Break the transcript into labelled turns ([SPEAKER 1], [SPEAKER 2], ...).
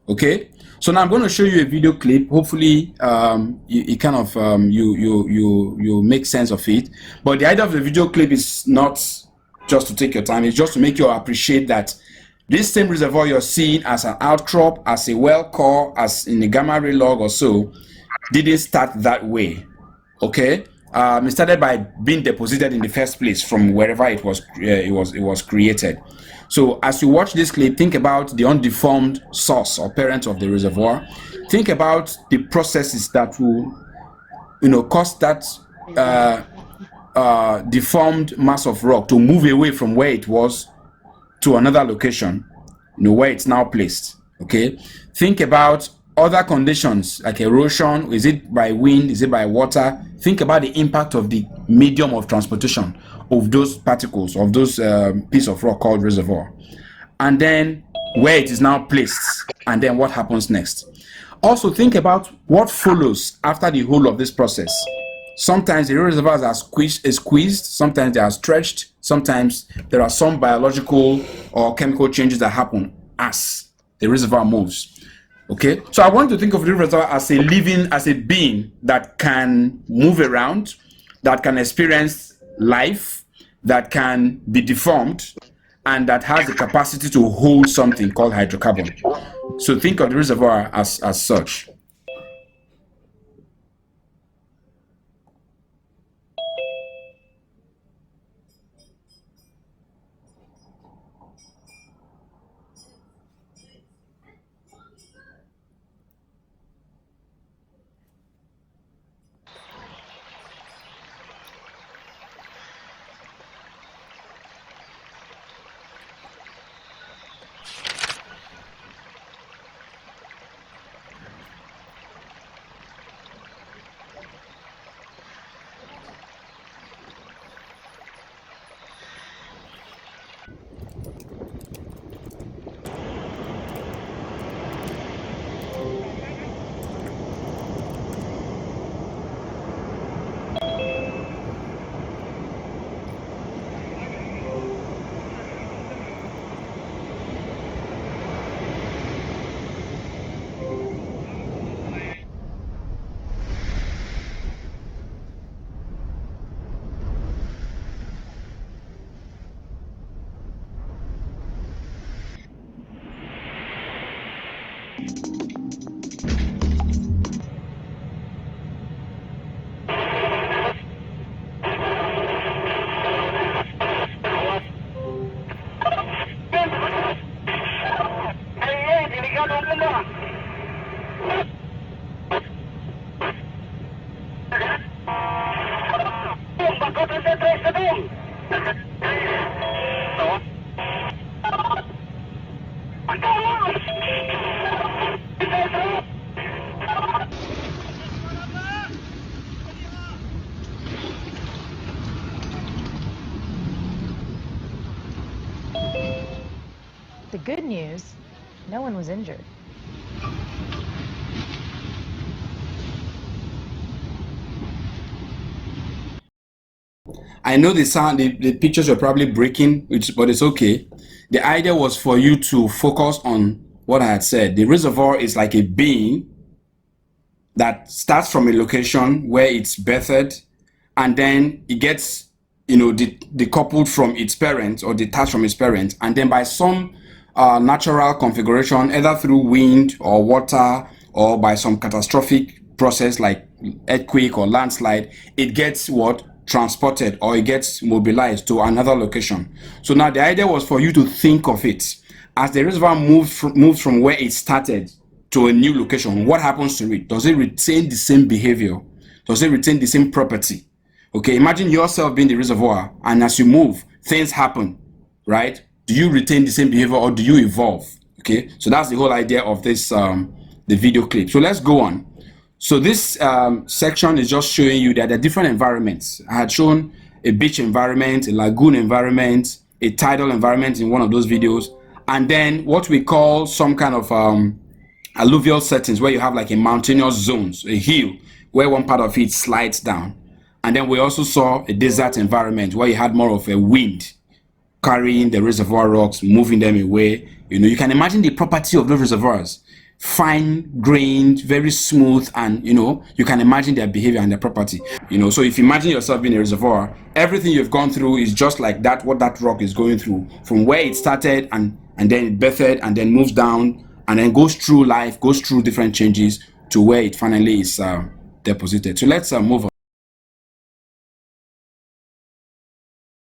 [SPEAKER 1] Okay, so now I'm going to show you a video clip. Hopefully it kind of you make sense of it. But the idea of the video clip is not just to take your time, it's just to make you appreciate that this same reservoir you're seeing as an outcrop, as a well core, as in a gamma ray log or so, didn't start that way. Okay, it started by being deposited in the first place from wherever it was created. So as you watch this clip, think about the undeformed source or parent of the reservoir. Think about the processes that will, cause that deformed mass of rock to move away from where it was to another location, where it's now placed. Okay, think about other conditions like erosion. Is it by wind? Is it by water? Think about the impact of the medium of transportation of those particles, of those piece of rock called reservoir, and then where it is now placed, and then what happens next. Also think about what follows after the whole of this process. Sometimes the reservoirs are squeezed, sometimes they are stretched, sometimes there are some biological or chemical changes that happen as the reservoir moves. Okay, so I want to think of the reservoir as a being that can move around, that can experience life, that can be deformed, and that has the capacity to hold something called hydrocarbon. So think of the reservoir as such.
[SPEAKER 2] The good news, no one was injured.
[SPEAKER 1] I know the pictures are probably breaking, but it's okay. The idea was for you to focus on what I had said. The reservoir is like a being that starts from a location where it's birthed, and then it gets, decoupled from its parent or detached from its parent, and then by some natural configuration, either through wind or water or by some catastrophic process like earthquake or landslide, it gets transported, or it gets mobilized to another location. So now the idea was for you to think of it as the reservoir moves from where it started to a new location. What happens to it? Does it retain the same behavior? Does it retain the same property? Okay, imagine yourself being the reservoir, and as you move, things happen, right? Do you retain the same behavior or do you evolve? Okay, so that's the whole idea of this the video clip. So let's go on. So this section is just showing you that there are different environments. I had shown a beach environment, a lagoon environment, a tidal environment in one of those videos, and then what we call some kind of alluvial settings where you have like a mountainous zones, a hill where one part of it slides down. And then we also saw a desert environment where you had more of a wind carrying the reservoir rocks, moving them away. You can imagine the property of those reservoirs. fine-grained, very smooth, and you can imagine their behavior and their property. So if you imagine yourself being a reservoir, everything you've gone through is just like that, what that rock is going through, from where it started and then it birthed and then moves down and then goes through life, goes through different changes to where it finally is deposited. So let's move on.